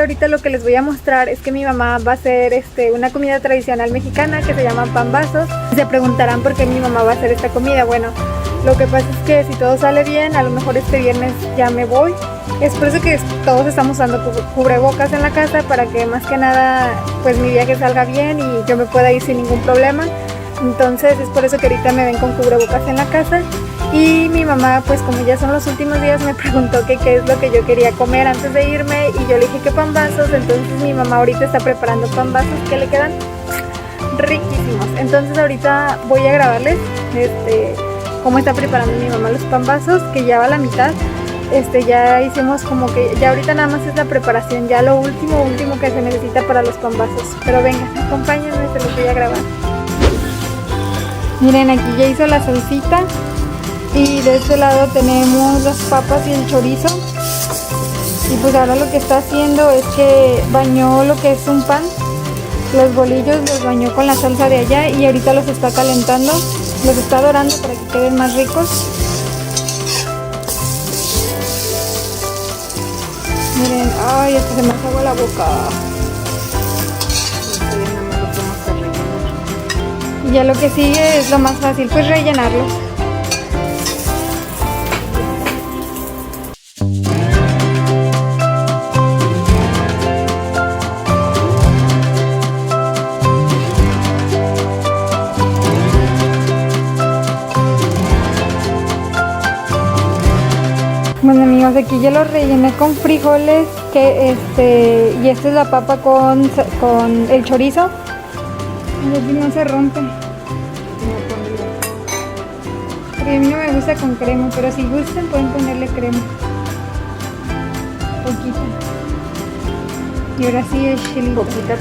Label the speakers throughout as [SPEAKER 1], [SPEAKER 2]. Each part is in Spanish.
[SPEAKER 1] ahorita lo que les voy a mostrar es que mi mamá va a hacer una comida tradicional mexicana que se llama pambazos. Se preguntarán por qué mi mamá va a hacer esta comida. Bueno, lo que pasa es que si todo sale bien, a lo mejor este viernes ya me voy. Es por eso que todos estamos usando cubrebocas en la casa, para que más que nada pues mi viaje salga bien y yo me pueda ir sin ningún problema. Entonces es por eso que ahorita me ven con cubrebocas en la casa. Y mi mamá, pues como ya son los últimos días, me preguntó que qué es lo que yo quería comer antes de irme, y yo le dije que pambazos. Entonces mi mamá ahorita está preparando pambazos que le quedan riquísimos. Entonces ahorita voy a grabarles cómo está preparando mi mamá los pambazos, que ya va a la mitad. Ya hicimos como que ya ahorita nada más es la preparación, ya lo último que se necesita para los pambazos. Pero venga, acompáñenme, se los voy a grabar. Miren, aquí ya hizo la salsita. Y de este lado tenemos las papas y el chorizo. Y pues ahora lo que está haciendo es que bañó lo que es un pan. Los bolillos los bañó con la salsa de allá y ahorita los está calentando. Los está dorando para que queden más ricos. Miren, ay, hasta se me hace agua la boca. Y ya lo que sigue es lo más fácil, pues rellenarlos. Bueno amigos, aquí ya lo rellené con frijoles, y esta es la papa con el chorizo. A ver si no se rompe. Porque a mí no me gusta con crema, pero si gustan pueden ponerle crema. Poquita. Y ahora sí el chilito. Poquita.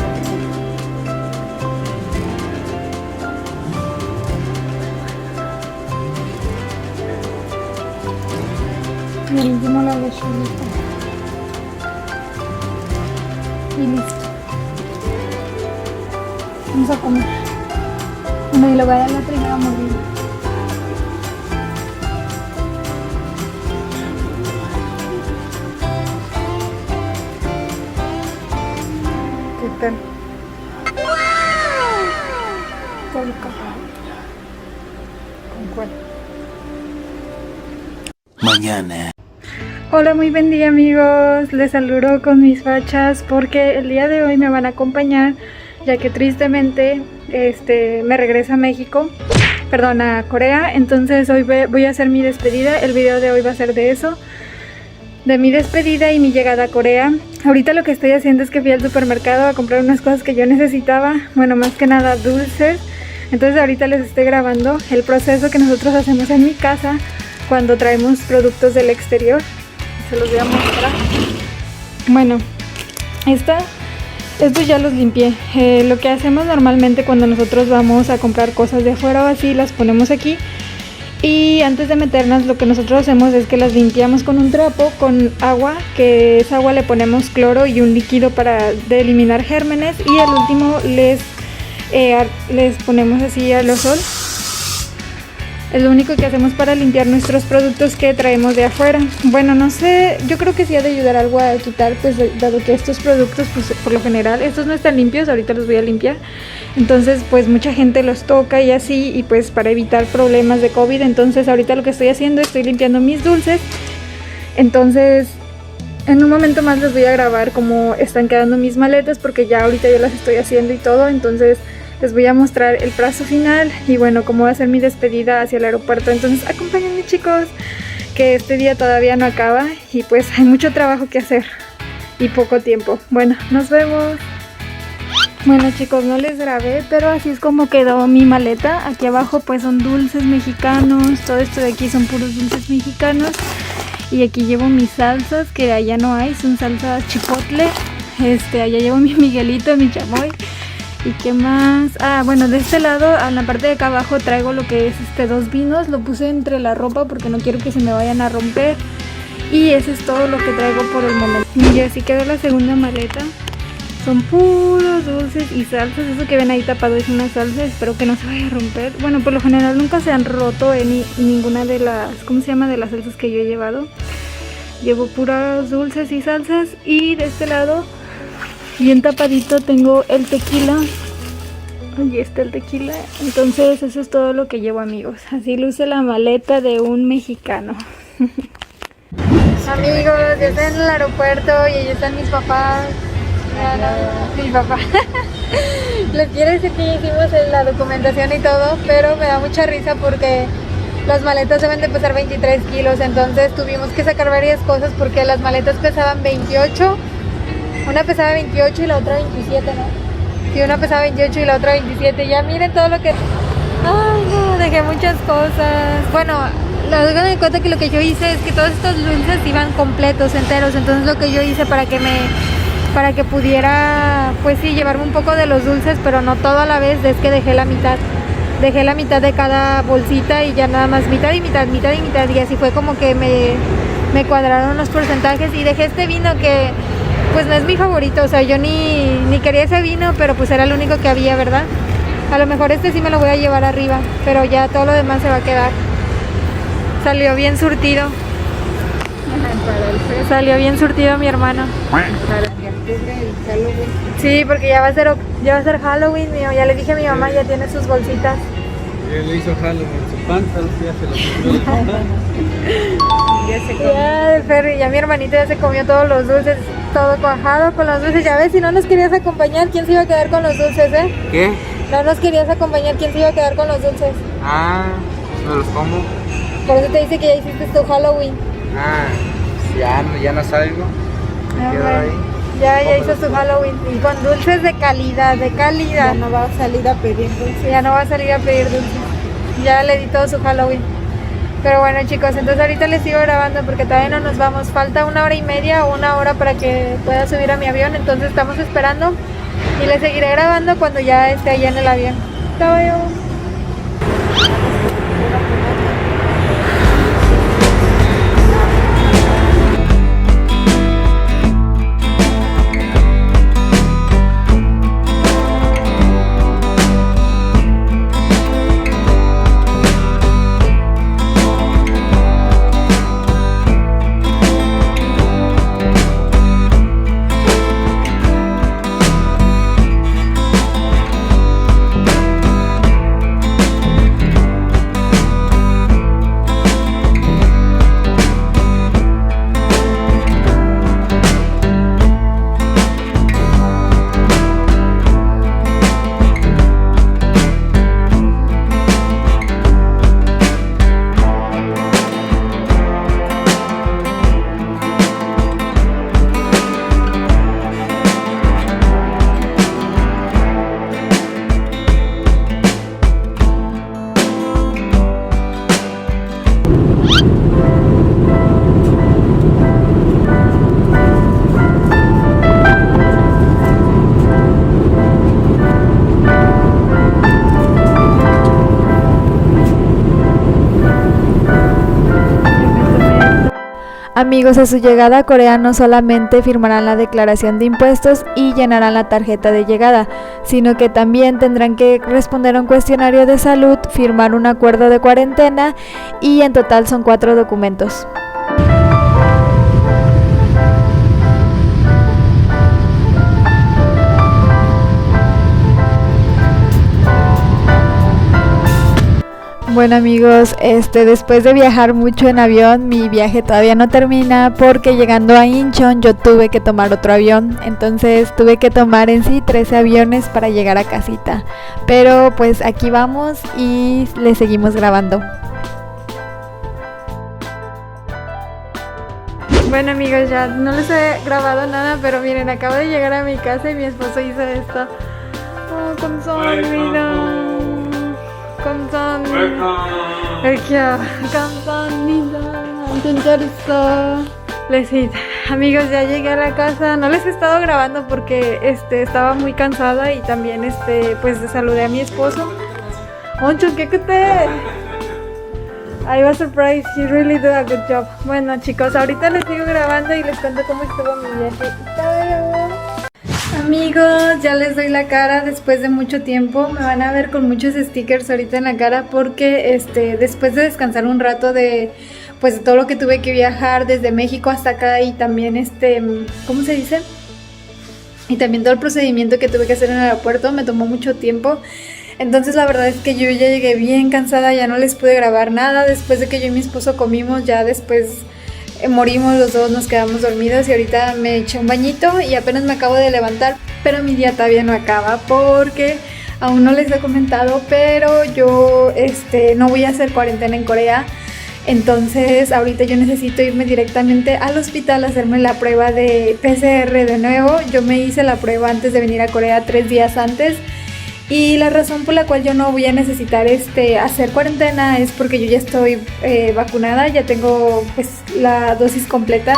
[SPEAKER 1] Y el último la lechuguita. Y listo. Vamos a comer. Bueno, y le voy a dar la primera mordida. ¿Qué tal? Está rico. ¿Con cuál?
[SPEAKER 2] Mañana.
[SPEAKER 1] Hola, muy buen día amigos, les saludo con mis fachas porque el día de hoy me van a acompañar, ya que tristemente me regreso a México, perdón, a Corea. Entonces hoy voy a hacer mi despedida. El video de hoy va a ser de eso, de mi despedida y mi llegada a Corea. Ahorita lo que estoy haciendo es que fui al supermercado a comprar unas cosas que yo necesitaba, bueno, más que nada dulces. Entonces ahorita les estoy grabando el proceso que nosotros hacemos en mi casa cuando traemos productos del exterior. Se los voy a mostrar. Bueno, estos ya los limpié. Lo que hacemos normalmente cuando nosotros vamos a comprar cosas de afuera o así, las ponemos aquí. Y antes de meternos, lo que nosotros hacemos es que las limpiamos con un trapo, con agua, que esa agua le ponemos cloro y un líquido para eliminar gérmenes. Y al último les ponemos así aerosol. Es lo único que hacemos para limpiar nuestros productos que traemos de afuera. Bueno, no sé, yo creo que sí ha de ayudar algo a quitar, pues dado que estos productos, pues por lo general, estos no están limpios, ahorita los voy a limpiar. Entonces, pues mucha gente los toca y así, y pues para evitar problemas de COVID. Entonces ahorita lo que estoy haciendo, estoy limpiando mis dulces. Entonces, en un momento más les voy a grabar cómo están quedando mis maletas, porque ya ahorita yo las estoy haciendo y todo. Entonces les voy a mostrar el plazo final y bueno, cómo va a ser mi despedida hacia el aeropuerto. Entonces acompáñenme chicos, que este día todavía no acaba y pues hay mucho trabajo que hacer y poco tiempo. Bueno, nos vemos. Bueno chicos, no les grabé, pero así es como quedó mi maleta. Aquí abajo pues son dulces mexicanos, todo esto de aquí son puros dulces mexicanos. Y aquí llevo mis salsas, que allá no hay, son salsas chipotle. Allá llevo mi Miguelito, mi chamoy. ¿Y qué más? Ah, bueno, de este lado, en la parte de acá abajo traigo lo que es dos vinos. Lo puse entre la ropa porque no quiero que se me vayan a romper. Y eso es todo lo que traigo por el momento. Y así quedó la segunda maleta. Son puros dulces y salsas. Eso que ven ahí tapado es una salsa. Espero que no se vaya a romper. Bueno, por lo general nunca se han roto en ninguna de las, ¿cómo se llama? De las salsas que yo he llevado. Llevo puros dulces y salsas. Y de este lado Bien tapadito tengo el tequila. Ahí está el tequila. Entonces eso es todo lo que llevo, amigos. Así luce la maleta de un mexicano. Amigos, ya estoy en el aeropuerto y ahí están mis papás. Mi papá. Les quiero decir que ya hicimos la documentación y todo, pero me da mucha risa porque las maletas deben de pesar 23 kilos, entonces tuvimos que sacar varias cosas porque las maletas pesaban 28, una pesaba 28 y la otra 27, ¿no? Sí, una pesaba 28 y la otra 27, ya miren todo lo que... Ay, no, dejé muchas cosas. Bueno, hagan de cuenta que lo que yo hice es que todos estos dulces iban completos, enteros, entonces lo que yo hice para que pudiera, pues sí, llevarme un poco de los dulces, pero no todo a la vez, es que dejé la mitad de cada bolsita y ya nada más mitad y mitad, mitad y mitad, y así fue como que me cuadraron los porcentajes y dejé este vino que pues no es mi favorito, o sea, yo ni quería ese vino, pero pues era el único que había, ¿verdad? A lo mejor este sí me lo voy a llevar arriba, pero ya todo lo demás se va a quedar. Salió bien surtido. Salió bien surtido mi hermano. Sí, porque ya va a ser Halloween, ya le dije a mi mamá, ya tiene sus bolsitas.
[SPEAKER 2] Él le hizo Halloween, su panza, ya se lo compró.
[SPEAKER 1] Ya mi hermanito ya se comió todos los dulces, todo cuajado con los dulces. Ya ves, si no nos querías acompañar, ¿quién se iba a quedar con los dulces,
[SPEAKER 2] ¿Qué?
[SPEAKER 1] No nos querías acompañar, ¿quién se iba a quedar con los dulces?
[SPEAKER 2] Ah, ¿me los como?
[SPEAKER 1] Por eso te dice que ya hiciste tu Halloween.
[SPEAKER 2] Ah, ya no salgo.
[SPEAKER 1] Ya hizo su Halloween y con dulces de calidad,
[SPEAKER 3] Ya no va a salir a pedir dulces.
[SPEAKER 1] Ya no va a salir a pedir dulces. Ya le di todo su Halloween. Pero bueno, chicos, entonces ahorita les sigo grabando porque todavía no nos vamos. Falta 1h30 o 1 hora para que pueda subir a mi avión. Entonces estamos esperando y les seguiré grabando cuando ya esté allá en el avión. Chao. Amigos, a su llegada a Corea no solamente firmarán la declaración de impuestos y llenarán la tarjeta de llegada, sino que también tendrán que responder a un cuestionario de salud, firmar un acuerdo de cuarentena y en total son 4 documentos. Bueno amigos, después de viajar mucho en avión, mi viaje todavía no termina porque llegando a Incheon yo tuve que tomar otro avión, entonces tuve que tomar en sí 13 aviones para llegar a casita, pero pues aquí vamos y les seguimos grabando. Bueno amigos, ya no les he grabado nada, pero miren, acabo de llegar a mi casa y mi esposo hizo esto. Oh, 감사합니다. 감사합니다. 완전 잘했어. Amigos, ya llegué a la casa. No les he estado grabando porque estaba muy cansada y también pues saludé a mi esposo. Oncho, ¿qué te? I was surprised. You really do a good job. Bueno, chicos, ahorita les sigo grabando y les cuento cómo estuvo mi viaje. Amigos, ya les doy la cara después de mucho tiempo. Me van a ver con muchos stickers ahorita en la cara porque después de descansar un rato de pues de todo lo que tuve que viajar desde México hasta acá y también ¿cómo se dice? y también todo el procedimiento que tuve que hacer en el aeropuerto me tomó mucho tiempo. Entonces la verdad es que yo ya llegué bien cansada, ya no les pude grabar nada. Después de que yo y mi esposo comimos, ya después morimos los dos, nos quedamos dormidos y ahorita me eché un bañito y apenas me acabo de levantar. Pero mi día todavía no acaba porque aún no les he comentado, pero yo no voy a hacer cuarentena en Corea. Entonces ahorita yo necesito irme directamente al hospital a hacerme la prueba de PCR de nuevo. Yo me hice la prueba antes de venir a Corea 3 días antes. Y la razón por la cual yo no voy a necesitar hacer cuarentena es porque yo ya estoy vacunada, ya tengo pues la dosis completa.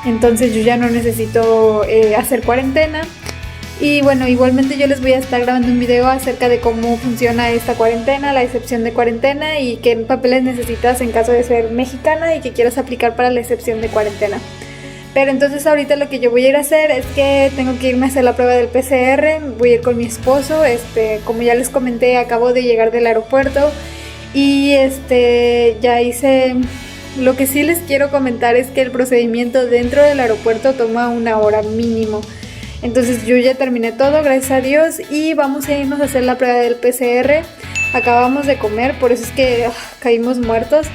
[SPEAKER 1] Entonces yo ya no necesito hacer cuarentena. Y bueno, igualmente yo les voy a estar grabando un video acerca de cómo funciona esta cuarentena, la excepción de cuarentena y qué papeles necesitas en caso de ser mexicana y que quieras aplicar para la excepción de cuarentena. Pero entonces ahorita lo que yo voy a ir a hacer es que tengo que irme a hacer la prueba del PCR, voy a ir con mi esposo, como ya les comenté, acabo de llegar del aeropuerto y ya hice. Lo que sí les quiero comentar es que el procedimiento dentro del aeropuerto toma 1 hora mínimo. Entonces yo ya terminé todo, gracias a Dios, y vamos a irnos a hacer la prueba del PCR. Acabamos de comer, por eso es que caímos muertos.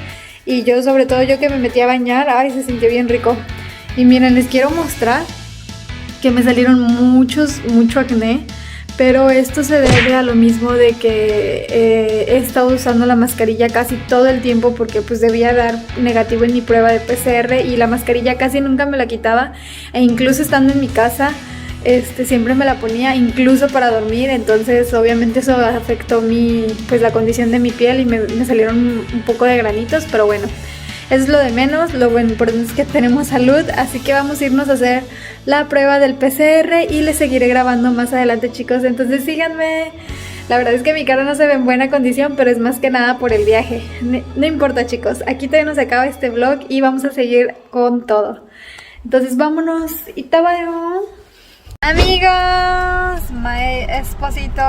[SPEAKER 1] Y yo, sobre todo yo que me metí a bañar, ay, se sintió bien rico. Y miren, les quiero mostrar que me salieron mucho acné. Pero esto se debe a lo mismo de que he estado usando la mascarilla casi todo el tiempo porque pues debía dar negativo en mi prueba de PCR y la mascarilla casi nunca me la quitaba. E incluso estando en mi casa, siempre me la ponía, incluso para dormir. Entonces obviamente eso afectó la condición de mi piel y me salieron un poco de granitos, pero bueno. Eso es lo de menos, lo bueno importante es que tenemos salud, así que vamos a irnos a hacer la prueba del PCR y les seguiré grabando más adelante, chicos, entonces síganme. La verdad es que mi cara no se ve en buena condición, pero es más que nada por el viaje. No importa, chicos, aquí todavía nos acaba este vlog y vamos a seguir con todo. Entonces vámonos, itabayo. Amigos, mi esposito,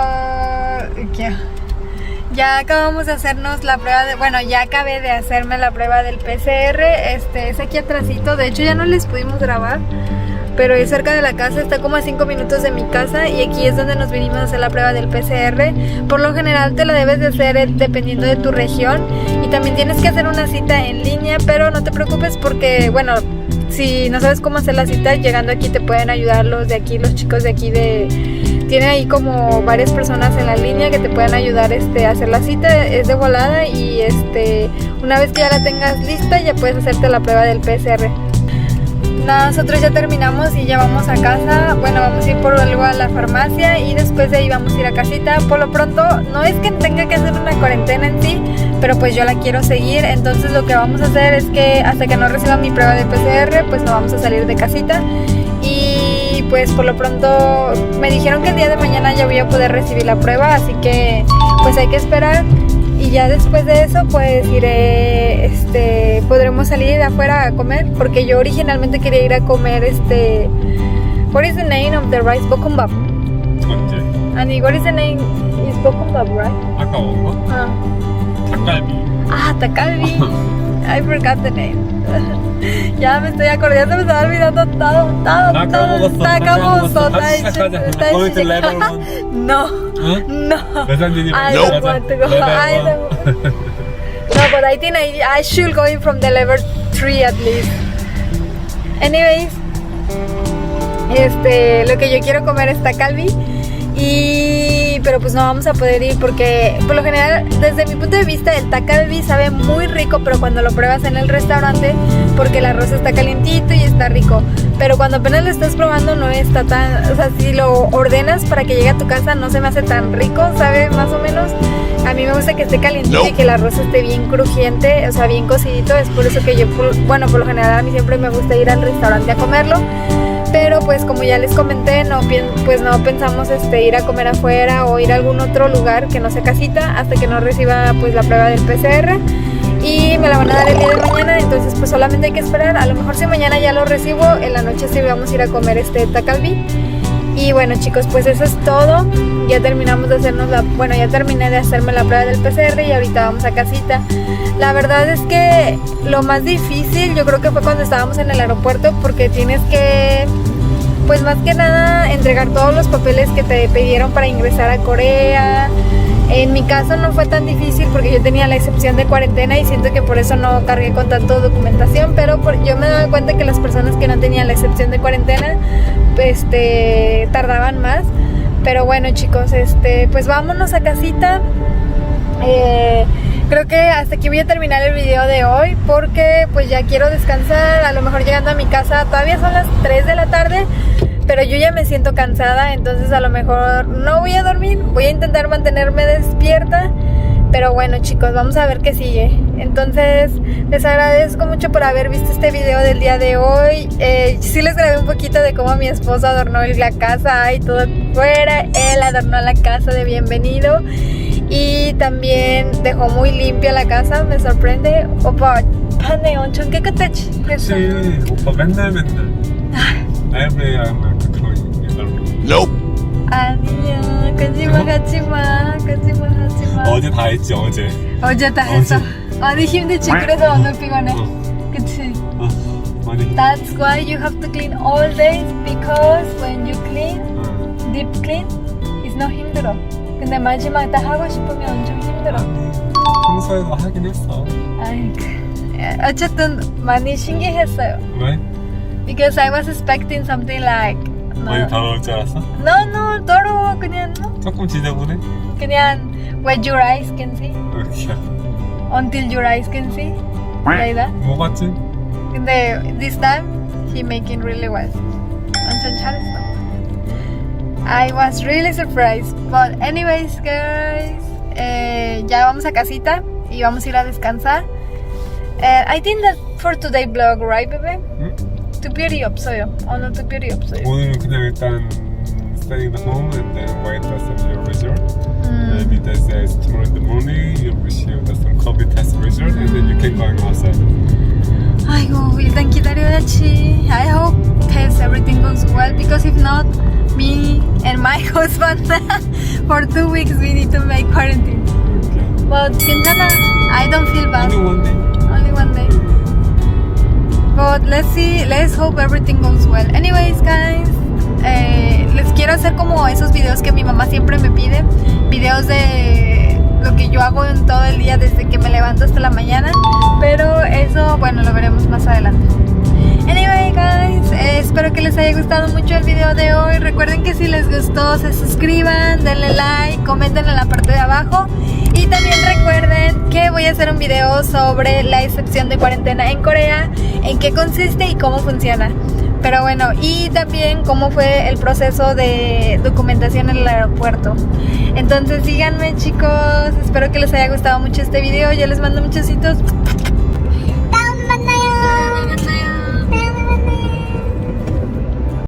[SPEAKER 1] ya acabamos de hacernos la prueba ya acabé de hacerme la prueba del PCR. Es aquí atrásito, de hecho ya no les pudimos grabar, pero es cerca de la casa, está como a 5 minutos de mi casa y aquí es donde nos vinimos a hacer la prueba del PCR. Por lo general te la debes de hacer dependiendo de tu región y también tienes que hacer una cita en línea, pero no te preocupes porque, bueno, si no sabes cómo hacer la cita, llegando aquí te pueden ayudar los chicos de aquí tienen ahí como varias personas en la línea que te pueden ayudar a hacer la cita, es de volada y una vez que ya la tengas lista ya puedes hacerte la prueba del PCR. Nosotros ya terminamos y ya vamos a casa. Bueno, vamos a ir por algo a la farmacia y después de ahí vamos a ir a casita. Por lo pronto, no es que tenga que hacer una cuarentena en sí, pero pues yo la quiero seguir. Entonces lo que vamos a hacer es que hasta que no reciba mi prueba de PCR, pues no vamos a salir de casita. Y pues por lo pronto me dijeron que el día de mañana ya voy a poder recibir la prueba, así que pues hay que esperar. Y ya después de eso pues iré, podremos salir afuera a comer, porque yo originalmente quería ir a comer what is the name of the rice? Bokkeumbap. And what is the name? Is Bokkeumbap, right?
[SPEAKER 2] 아까 먹은 거? 닭갈비.
[SPEAKER 1] Ah, Takalbi. I forgot the name. Ya me estoy acordando, me estaba olvidando todo. Takamugosо.
[SPEAKER 2] Going to level 1.
[SPEAKER 1] No. No. I
[SPEAKER 2] No.
[SPEAKER 1] don't want to go. I don't. No, but I think I should go in from the level 3 at least. Anyways, lo que yo quiero comer es Takalbi pero pues no vamos a poder ir porque por lo general, desde mi punto de vista, el Takalbi sabe muy rico, pero cuando lo pruebas en el restaurante, porque el arroz está calientito y está rico, pero cuando apenas lo estás probando no está tan, o sea, si lo ordenas para que llegue a tu casa no se me hace tan rico, sabe más o menos. A mí me gusta que esté calientito y que el arroz esté bien crujiente, o sea, bien cocidito. Es por eso que yo, por lo general a mí siempre me gusta ir al restaurante a comerlo. Pero pues como ya les comenté, no pensamos ir a comer afuera o ir a algún otro lugar que no sea casita hasta que no reciba pues la prueba del PCR. Y me la van a dar el día de mañana, entonces pues solamente hay que esperar. A lo mejor si mañana ya lo recibo, en la noche sí vamos a ir a comer Takalbi. Y bueno, chicos, pues eso es todo. Ya terminamos de hacernos ya terminé de hacerme la prueba del PCR y ahorita vamos a casita. La verdad es que lo más difícil yo creo que fue cuando estábamos en el aeropuerto, porque tienes que pues más que nada entregar todos los papeles que te pidieron para ingresar a Corea. En mi caso no fue tan difícil porque yo tenía la excepción de cuarentena y siento que por eso no cargué con tanto documentación, pero yo me daba cuenta que las personas que no tenían la excepción de cuarentena tardaban más. Pero bueno, chicos, pues vámonos a casita. Creo que hasta aquí voy a terminar el video de hoy porque pues ya quiero descansar. A lo mejor llegando a mi casa todavía son las 3 de la tarde, pero yo ya me siento cansada, entonces a lo mejor no voy a dormir. Voy a intentar mantenerme despierta, pero bueno, chicos, vamos a ver qué sigue. Entonces les agradezco mucho por haber visto este video del día de hoy. Sí les grabé un poquito de cómo mi esposo adornó la casa y todo fuera. Él adornó la casa de bienvenido y también dejó muy limpia la casa. Me sorprende. 오빠 판에 엄청 깨끗했지?
[SPEAKER 2] 그치 오빠 맨날 every
[SPEAKER 4] Nope.
[SPEAKER 1] 아니야, 거짓말 하지마. 거짓말 하지마.
[SPEAKER 4] 어제 다 했지 어제.
[SPEAKER 1] 어제 다 했어. 아니 힘들지. 그래서 오늘 피곤해. 그치?
[SPEAKER 4] 많이.
[SPEAKER 1] That's why you have to clean all days, because when you clean, deep clean, it's not 힘들어. 근데 마지막 다 하고 싶으면 엄청 힘들어.
[SPEAKER 4] 평소에도 하긴 했어.
[SPEAKER 1] 아이, 어쨌든 많이 신기했어요.
[SPEAKER 4] 왜?
[SPEAKER 1] Because I was expecting something like
[SPEAKER 4] 많이 더러울 줄 알았어?
[SPEAKER 1] no, 더러워. 그냥
[SPEAKER 4] 조금 지저분해?
[SPEAKER 1] 그냥 what your eyes can see,
[SPEAKER 4] 귀여워.
[SPEAKER 1] until your eyes can see, like that.
[SPEAKER 4] 뭐 같지?
[SPEAKER 1] 근데 this time he making really well. 엄청 잘했어. I was really surprised. But anyways, guys, ya vamos a casita y vamos a ir a descansar. I think that for today vlog, right, baby?
[SPEAKER 4] 응?
[SPEAKER 1] 특별히 없어요. 오늘 특별히 없어요.
[SPEAKER 4] 오늘은 그냥 일단 staying at home and then wait for some your result. Maybe they say tomorrow in the morning you'll receive some COVID test result and then you can go outside.
[SPEAKER 1] 아이고, 일단 기다려야지. I hope test everything goes well, because if not, me and my husband for 2 weeks we need to make quarantine.
[SPEAKER 4] Okay.
[SPEAKER 1] But 괜찮아. I don't feel bad.
[SPEAKER 4] Only one day.
[SPEAKER 1] Only one day. But let's see, let's hope everything goes well. Anyways, guys, les quiero hacer como esos videos que mi mamá siempre me pide. Videos de lo que yo hago en todo el día desde que me levanto hasta la mañana. Pero eso, bueno, lo veremos más adelante. Anyway, guys, espero que les haya gustado mucho el video de hoy. Recuerden que si les gustó, se suscriban, denle like, comenten en la parte de abajo. Y también recuerden que voy a hacer un video sobre la excepción de cuarentena en Corea, en qué consiste y cómo funciona. Pero bueno, y también cómo fue el proceso de documentación en el aeropuerto. Entonces síganme, chicos, espero que les haya gustado mucho este video. Yo les mando muchos besitos.